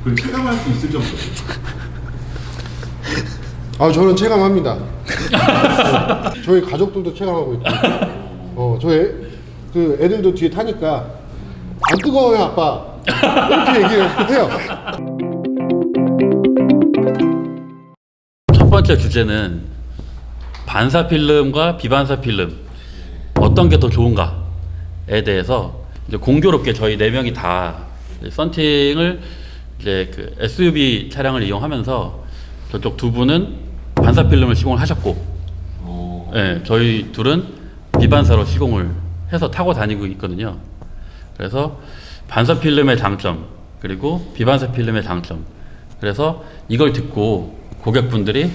그 체감할 수 있을 정도. 아 저는 체감합니다. 저희 가족들도 체감하고 있고, 그 애들도 뒤에 타니까 안 뜨거워요 아빠 이렇게 얘기를 해요. 첫 번째 주제는 반사 필름과 비반사 필름 어떤 게 더 좋은가에 대해서 이제 공교롭게 저희 4명이 다 썬팅을 이제 그 SUV 차량을 이용하면서 저쪽 2분은 반사 필름을 시공을 하셨고, 네, 저희 둘은 비반사로 시공을 해서 타고 다니고 있거든요. 그래서 반사 필름의 장점 그리고 비반사 필름의 장점, 그래서 이걸 듣고 고객분들이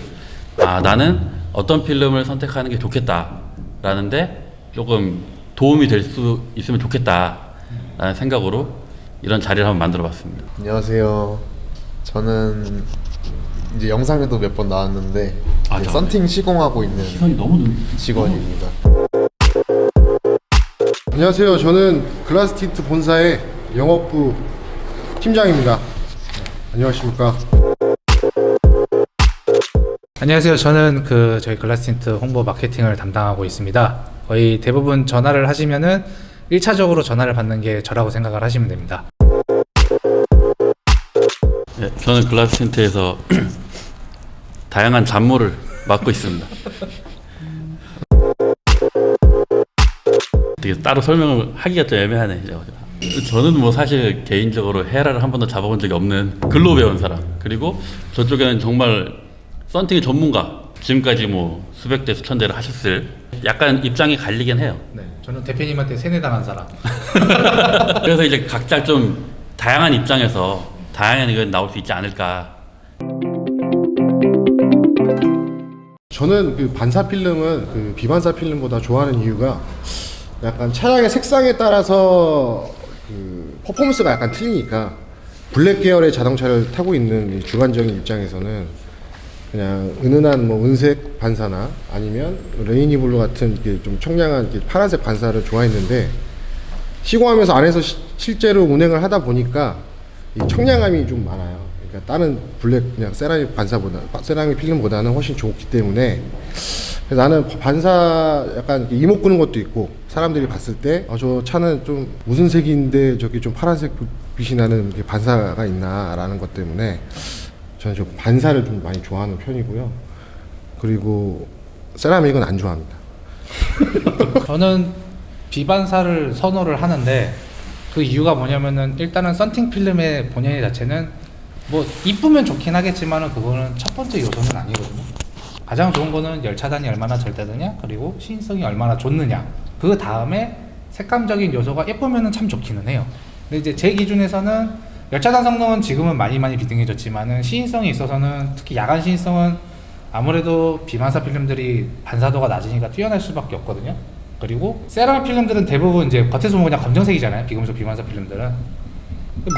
아 나는 어떤 필름을 선택하는 게 좋겠다 라는데 조금 도움이 될 수 있으면 좋겠다 라는 생각으로 이런 자리를 한번 만들어 봤습니다. 안녕하세요. 저는 이제 영상에도 몇 번 나왔는데 이제 썬팅 시공하고 있는 시선이 너무 직원입니다. 안녕하세요. 저는 글라스틴트 본사의 영업부 팀장입니다. 안녕하십니까. 안녕하세요. 저는 저희 글라스틴트 홍보 마케팅을 담당하고 있습니다. 거의 대부분 전화를 하시면은 1차적으로 전화를 받는 게 저라고 생각을 하시면 됩니다. 네, 저는 글라스틴트에서 다양한 잡무를 맡고 있습니다. 되게 따로 설명을 하기가 좀 애매하네. 저는 뭐 사실 개인적으로 헤라를 한 번도 잡아본 적이 없는 글로 배운 사람, 그리고 저쪽에는 정말 썬팅의 전문가, 지금까지 뭐 수백 대 수천 대를 하셨을, 약간 입장이 갈리긴 해요. 네, 저는 대표님한테 세뇌당한 사람. 그래서 이제 각자 좀 다양한 입장에서 다양한 의견이 나올 수 있지 않을까. 저는 그 반사 필름은 그 비반사 필름보다 좋아하는 이유가 약간 차량의 색상에 따라서 그 퍼포먼스가 약간 틀리니까, 블랙 계열의 자동차를 타고 있는 주관적인 입장에서는 그냥 은은한 뭐 은색 반사나 아니면 레이니 블루 같은 이렇게 좀 청량한 이렇게 파란색 반사를 좋아했는데, 시공하면서 안에서 실제로 운행을 하다 보니까 이 청량함이 좀 많아요. 그러니까 다른 블랙 그냥 세라믹 반사보다, 세라믹 필름보다는 훨씬 좋기 때문에, 그래서 나는 반사 약간 이렇게 이목 끄는 것도 있고, 사람들이 봤을 때 저 차는 좀 무슨 색인데 저기 좀 파란색 빛이 나는 게 반사가 있나라는 것 때문에 저는 좀 반사를 좀 많이 좋아하는 편이고요. 그리고 세라믹은 안 좋아합니다. 저는 비반사를 선호를 하는데, 그 이유가 뭐냐면은 일단은 썬팅 필름의 본연 자체는 뭐 이쁘면 좋긴 하겠지만은 그거는 첫 번째 요소는 아니거든요. 가장 좋은 거는 열차단이 얼마나 잘 되느냐, 그리고 시인성이 얼마나 좋느냐, 그 다음에 색감적인 요소가 예쁘면은 참 좋기는 해요. 근데 이제 제 기준에서는 열차단 성능은 지금은 많이 비등해졌지만은 시인성에 있어서는, 특히 야간 시인성은 아무래도 비반사 필름들이 반사도가 낮으니까 뛰어날 수밖에 없거든요. 그리고 세라믹 필름들은 대부분 이제 겉에서 보면 그냥 검정색이잖아요, 비금속 비반사 필름들은.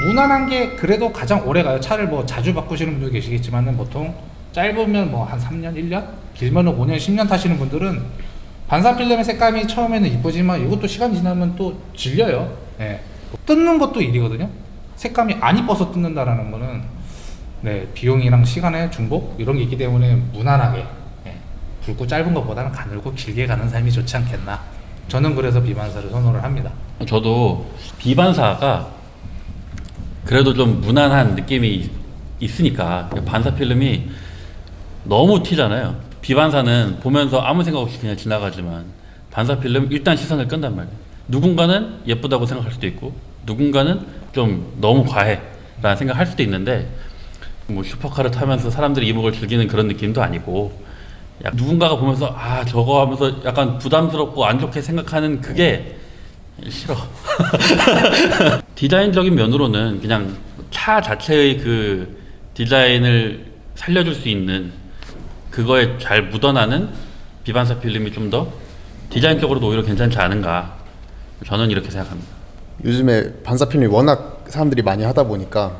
무난한 게 그래도 가장 오래 가요. 차를 뭐 자주 바꾸시는 분도 계시겠지만은 보통 짧으면 뭐 한 3년, 1년, 길면은 5년, 10년 타시는 분들은 반사 필름의 색감이 처음에는 이쁘지만 이것도 시간 지나면 또 질려요. 예. 뜯는 것도 일이거든요. 색감이 안 이뻐서 뜯는다라는 거는 비용이랑 시간의 중복 이런 게 있기 때문에 무난하게 굵고 짧은 것보다는 가늘고 길게 가는 삶이 좋지 않겠나. 저는 그래서 비반사를 선호를 합니다. 저도 비반사가 그래도 좀 무난한 느낌이 있으니까, 반사 필름이 너무 튀잖아요. 비반사는 보면서 아무 생각 없이 그냥 지나가지만, 반사 필름 일단 시선을 끈단 말이에요. 누군가는 예쁘다고 생각할 수도 있고, 누군가는 좀 너무 과해 라는 생각할 수도 있는데, 뭐 슈퍼카를 타면서 사람들이 이목을 즐기는 그런 느낌도 아니고, 누군가가 보면서 아 저거 하면서 약간 부담스럽고 안 좋게 생각하는 그게 싫어. 디자인적인 면으로는 그냥 차 자체의 그 디자인을 살려줄 수 있는, 그거에 잘 묻어나는 비반사 필름이 좀 더 디자인적으로도 오히려 괜찮지 않은가, 저는 이렇게 생각합니다. 요즘에 반사 필름이 워낙 사람들이 많이 하다 보니까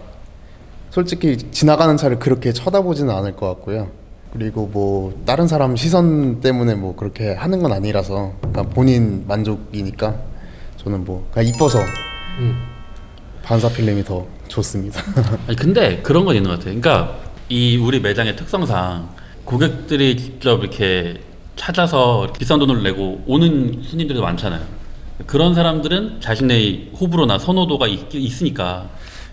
솔직히 지나가는 차를 그렇게 쳐다보지는 않을 것 같고요. 그리고 뭐 다른 사람 시선 때문에 뭐 그렇게 하는 건 아니라서 그냥 본인 만족이니까 저는 뭐 그냥 이뻐서 반사 필름이 더 좋습니다. 아니 근데 그런 건 있는 것 같아요. 그러니까 이 우리 매장의 특성상 고객들이 직접 이렇게 찾아서 비싼 돈을 내고 오는 손님들도 많잖아요. 그런 사람들은 자신의 호불호나 선호도가 있으니까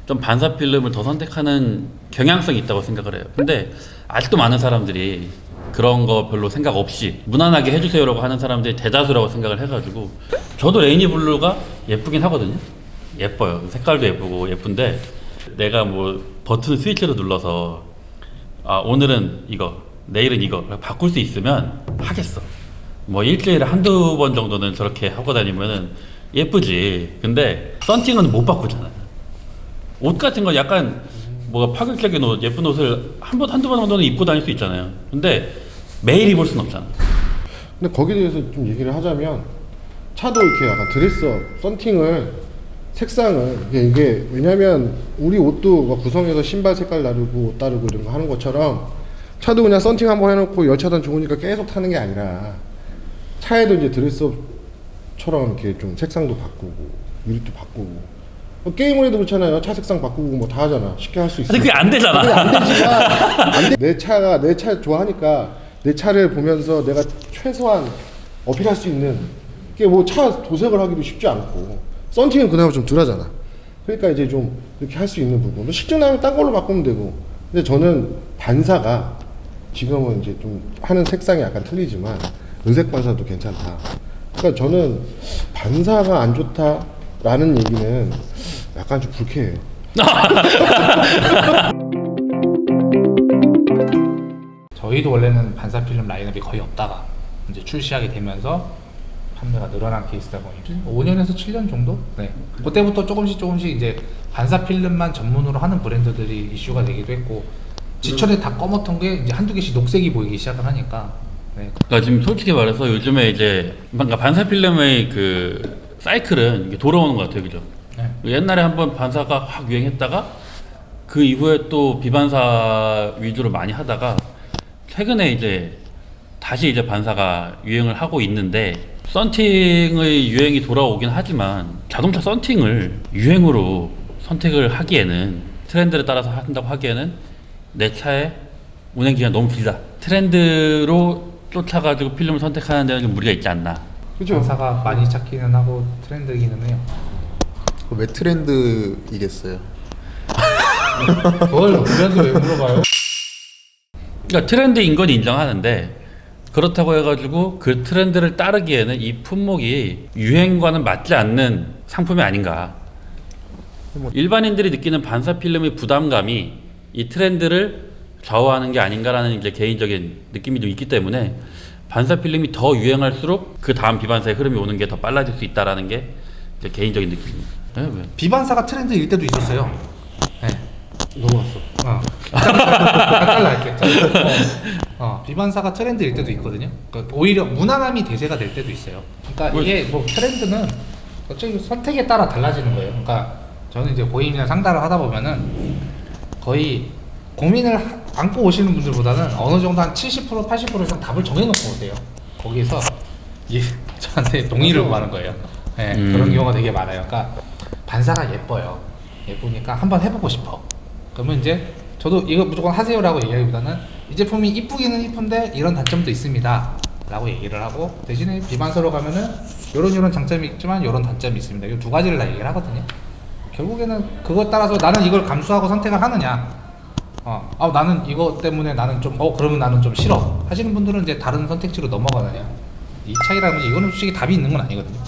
좀 반사 필름을 더 선택하는 경향성이 있다고 생각을 해요. 근데 아직도 많은 사람들이 그런 거 별로 생각 없이 무난하게 해주세요라고 하는 사람들이 대다수라고 생각을 해가지고 저도 레이니 블루가 예쁘긴 하거든요. 예뻐요. 색깔도 예쁘고 예쁜데 내가 뭐 버튼 스위치를 눌러서 아 오늘은 이거 내일은 이거 바꿀 수 있으면 하겠어. 뭐 일주일에 한두 번 정도는 저렇게 하고 다니면은 예쁘지. 근데 썬팅은 못 바꾸잖아요. 옷 같은 거 약간 뭐가 파격적인 옷, 예쁜 옷을 한두 번 정도는 입고 다닐 수 있잖아요. 근데 매일 입을 수는 없잖아. 근데 거기에 대해서 좀 얘기를 하자면 차도 이렇게 약간 드레스업, 썬팅을 색상을 이게 왜냐면 우리 옷도 막 구성해서 신발 색깔 다르고 옷 다르고 이런 거 하는 것처럼 차도 그냥 썬팅 한번 해놓고 열차단 좋으니까 계속 타는 게 아니라 차에도 이제 드레스업처럼 이렇게 좀 색상도 바꾸고 유닛도 바꾸고 뭐 게임을 해도 그렇잖아요. 차 색상 바꾸고 뭐 다 하잖아. 쉽게 할 수 있어. 근데 그게 안 되잖아. 그게 안 되지만 내 차 좋아하니까 내 차를 보면서 내가 최소한 어필할 수 있는 게 뭐 차 도색을 하기도 쉽지 않고 썬팅은 그나마 좀 덜하잖아. 그러니까 이제 좀 이렇게 할 수 있는 부분. 실증 나면 딴 걸로 바꾸면 되고. 근데 저는 반사가 지금은 이제 좀 하는 색상이 약간 틀리지만 은색 반사도 괜찮다. 그러니까 저는 반사가 안 좋다라는 얘기는 약간 좀 불쾌해요. 저희도 원래는 반사 필름 라인업이 거의 없다가 이제 출시하게 되면서 판매가 늘어난 케이스다 보니 5년에서 7년 정도? 네. 그때부터 조금씩 이제 반사 필름만 전문으로 하는 브랜드들이 이슈가 되기도 했고 지천에 다 검었던 게 이제 한두 개씩 녹색이 보이기 시작을 하니까 네. 그러니까 지금 솔직히 말해서 요즘에 이제 뭔가 반사 필름의 그 사이클은 이게 돌아오는 것 같아요, 그죠? 네. 옛날에 한번 반사가 확 유행했다가 그 이후에 또 비반사 위주로 많이 하다가 최근에 이제 다시 이제 반사가 유행을 하고 있는데 썬팅의 유행이 돌아오긴 하지만 자동차 썬팅을 유행으로 선택을 하기에는 트렌드를 따라서 한다고 하기에는 내 차의 운행 기간이 너무 길다. 트렌드로 쫓아가지고 필름을 선택하는 데는 좀 무리가 있지 않나. 그죠? 반사가 많이 찾기는 하고 트렌드이기는 해요. 왜 트렌드이겠어요? 그걸 우리한테 왜 물어봐요? 그러니까 트렌드인 건 인정하는데 그렇다고 해가지고 그 트렌드를 따르기에는 이 품목이 유행과는 맞지 않는 상품이 아닌가. 일반인들이 느끼는 반사 필름의 부담감이 이 트렌드를 좌우하는 게 아닌가라는 이제 개인적인 느낌이 좀 있기 때문에 반사 필름이 더 유행할수록 그 다음 비반사의 흐름이 오는 게 더 빨라질 수 있다라는 게 제 개인적인 느낌입니다. 네, 왜? 비반사가 트렌드일 때도 있었어요. 네. 넘어갔어. 잘라할게. 비반사가 트렌드일 때도 있거든요. 그러니까 오히려 무난함이 대세가 될 때도 있어요. 그러니까 이게 뭐 트렌드는 어차피 선택에 따라 달라지는 거예요. 그러니까 저는 이제 고객님이랑 상담을 하다 보면은 거의 고민을 안고 오시는 분들보다는 어느 정도 한 70% 80% 이상 답을 정해놓고 오세요. 거기서 저한테 동의를 구하는 거예요. 네, 그런 경우가 되게 많아요. 그러니까 반사가 예뻐요. 예쁘니까 한번 해보고 싶어. 그러면 이제 저도 이거 무조건 하세요라고 얘기하기보다는 이 제품이 이쁘기는 이쁜데 이런 단점도 있습니다 라고 얘기를 하고 대신에 비반사로 가면은 요런 장점이 있지만 요런 단점이 있습니다. 이 두 가지를 다 얘기를 하거든요. 결국에는 그것 따라서 나는 이걸 감수하고 선택을 하느냐 나는 이거 때문에 나는 좀 그러면 나는 좀 싫어 하시는 분들은 이제 다른 선택지로 넘어가느냐 이 차이라는 게 이거는 솔직히 답이 있는 건 아니거든요.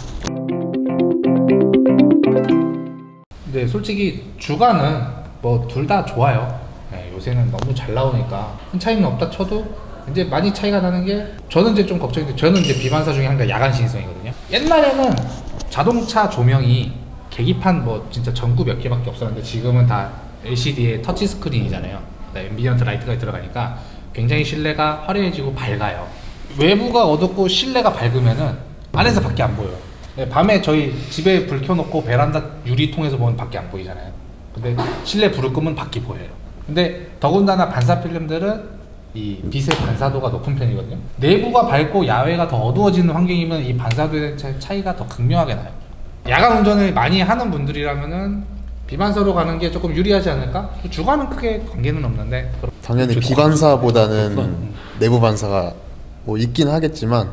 근데 솔직히 주가는 뭐 둘 다 좋아요. 네, 요새는 너무 잘 나오니까 큰 차이는 없다 쳐도 이제 많이 차이가 나는 게 저는 이제 좀 걱정인데 저는 이제 비반사 중에 하나가 야간 시인성이거든요. 옛날에는 자동차 조명이 계기판 뭐 진짜 전구 몇 개밖에 없었는데 지금은 다 LCD에 터치 스크린이잖아요. 앰비언트 라이트가 들어가니까 굉장히 실내가 화려해지고 밝아요. 외부가 어둡고 실내가 밝으면은 안에서 밖에 안 보여요. 네, 밤에 저희 집에 불 켜놓고 베란다 유리통에서 보면 밖에 안 보이잖아요. 근데 실내 불을 끄면 밖이 보여요. 근데 더군다나 반사 필름들은 이 빛의 반사도가 높은 편이거든요. 내부가 밝고 야외가 더 어두워지는 환경이면 이 반사도의 차이가 더 극명하게 나요. 야간 운전을 많이 하는 분들이라면은 비반사로 가는 게 조금 유리하지 않을까? 주가는 크게 관계는 없는데 당연히 그렇죠. 비반사보다는 내부 반사가 뭐 있긴 하겠지만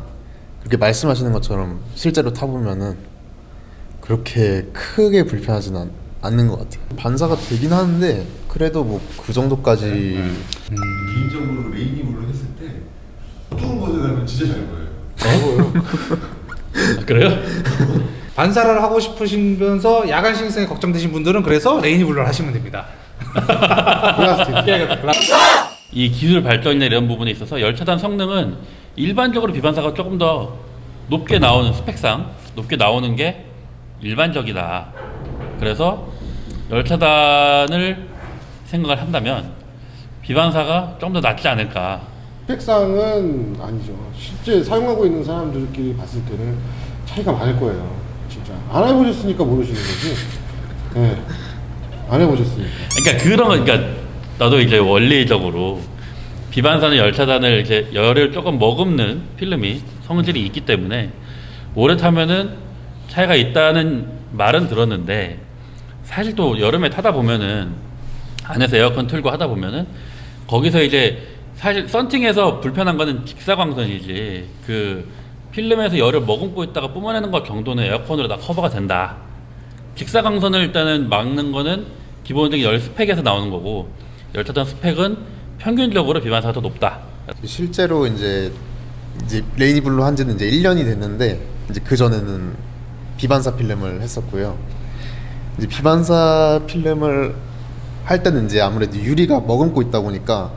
그렇게 말씀하시는 것처럼 실제로 타보면은 그렇게 크게 불편하지는 않는 것 같아요. 반사가 되긴 하는데 그래도 뭐 그 정도까지 개인적으로 레이니 블루 했을 때 조금 보여달라면 진짜 잘 보여요. 아, 그래요? 반사를 하고 싶으시면서 야간 신생에 걱정되신 분들은 그래서 레이니 블루를 하시면 됩니다. 이 기술 발전이나 이런 부분에 있어서 열차단 성능은 일반적으로 비반사가 조금 더 높게 나오는 스펙상 높게 나오는 게 일반적이다. 그래서 열차단을 생각을 한다면 비반사가 좀 더 낫지 않을까. 스펙상은 아니죠. 실제 사용하고 있는 사람들끼리 봤을 때는 차이가 많을 거예요. 진짜 안 해보셨으니까 모르시는 거지. 네, 안 해보셨으니까. 그러니까 그런 거, 그러니까 나도 이제 원리적으로 비반사는 열차단을 이제 열을 조금 머금는 필름이 성질이 있기 때문에 오래 타면은 차이가 있다는 말은 들었는데 사실 또 여름에 타다 보면은 안에서 에어컨 틀고 하다 보면은 거기서 이제 사실 썬팅에서 불편한 거는 직사광선이지 그 필름에서 열을 머금고 있다가 뿜어내는 것 정도는 에어컨으로 다 커버가 된다. 직사광선을 일단은 막는 거는 기본적인 열 스펙에서 나오는 거고 열차단 스펙은 평균적으로 비반사가 더 높다. 실제로 이제 레이니 블루 한 지는 이제 1년이 됐는데 이제 그 전에는 비반사 필름을 했었고요. 이제 비반사 필름을 할 때는 이제 아무래도 유리가 머금고 있다 보니까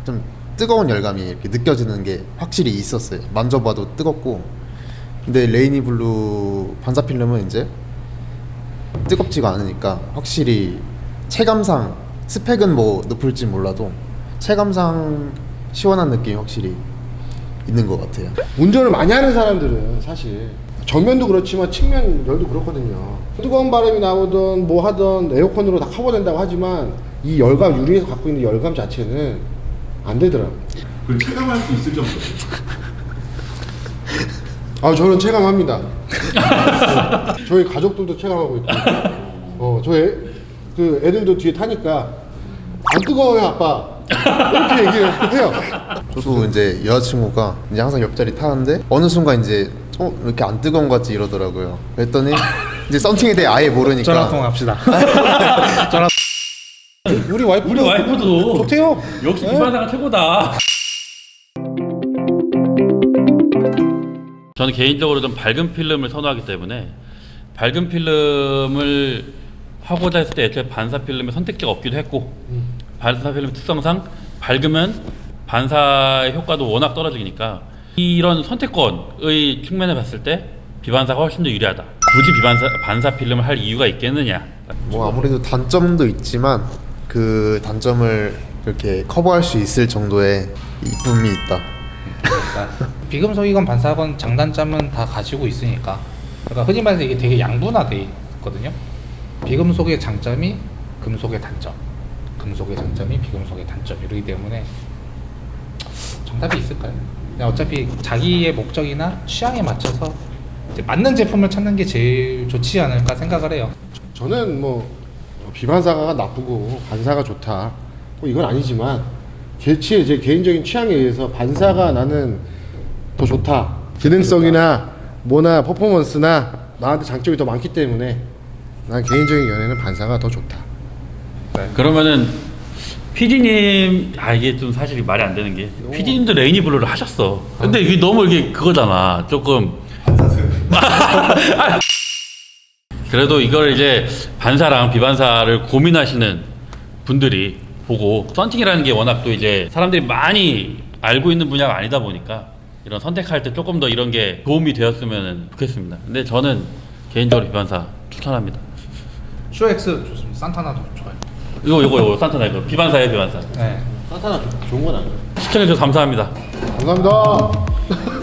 좀 뜨거운 열감이 이렇게 느껴지는 게 확실히 있었어요. 만져봐도 뜨겁고. 근데 레이니 블루 반사 필름은 이제 뜨겁지가 않으니까 확실히 체감상 스펙은 뭐 높을지 몰라도 체감상 시원한 느낌이 확실히 있는 것 같아요. 운전을 많이 하는 사람들은 사실 정면도 그렇지만 측면 열도 그렇거든요. 뜨거운 바람이 나오든 뭐 하든 에어컨으로 다 커버된다고 하지만 이 열감, 유리에서 갖고 있는 열감 자체는 안 되더라고요. 그걸 체감할 수 있을 정도. 아, 저는 체감합니다. 저희 가족들도 체감하고 있고, 그 애들도 뒤에 타니까 안 뜨거워요, 아빠. 이렇게 얘기를 해요. 저도 이제 여자친구가 이제 항상 옆자리 타는데 어느 순간 이제 왜 이렇게 안 뜨거운 것 같지 이러더라고요. 그랬더니 이제 썬팅에 대해 아예 모르니까 전화 통화합시다. 우리 와이프도 좋대요. 역시 비반사가 최고다. 저는 개인적으로 좀 밝은 필름을 선호하기 때문에 밝은 필름을 하고자 했을 때 애초에 반사 필름의 선택지가 없기도 했고 반사 필름 특성상 밝으면 반사의 효과도 워낙 떨어지니까 이런 선택권의 측면에 봤을 때 비반사가 훨씬 더 유리하다. 굳이 반사 필름을 할 이유가 있겠느냐. 뭐 아무래도 단점도 있지만 그 단점을 이렇게 커버할 수 있을 정도의 이쁨이 있다. 비금속이건 반사건 장단점은 다 가지고 있으니까. 그러니까 흔히 말해서 이게 되게 양분화돼 있거든요. 비금속의 장점이 금속의 단점, 금속의 장점이 비금속의 단점 이러기 때문에 정답이 있을까요? 그냥 어차피 자기의 목적이나 취향에 맞춰서 이제 맞는 제품을 찾는 게 제일 좋지 않을까 생각을 해요. 저는 뭐 비반사가 나쁘고 반사가 좋다 뭐 이건 아니지만 제 개인적인 취향에 의해서 반사가 나는 더 좋다. 기능성이나 뭐나 퍼포먼스나 나한테 장점이 더 많기 때문에 난 개인적인 연애는 반사가 더 좋다. 그러면은 PD님 이게 좀 사실 말이 안 되는 게 PD님도 레이니 블루를 하셨어. 근데 이게 너무 이게 그거잖아. 조금 그래도 이걸 이제 반사랑 비반사를 고민하시는 분들이 보고 썬팅이라는 게 워낙 또 이제 사람들이 많이 알고 있는 분야가 아니다 보니까 이런 선택할 때 조금 더 이런 게 도움이 되었으면 좋겠습니다. 근데 저는 개인적으로 비반사 추천합니다. 쇼엑스 좋습니다. 산타나도 좋아요. 이거 산타나 이거 비반사예요 비반사. 네. 산타나 좋은 건 아니에요. 시청해주셔서 감사합니다. 감사합니다.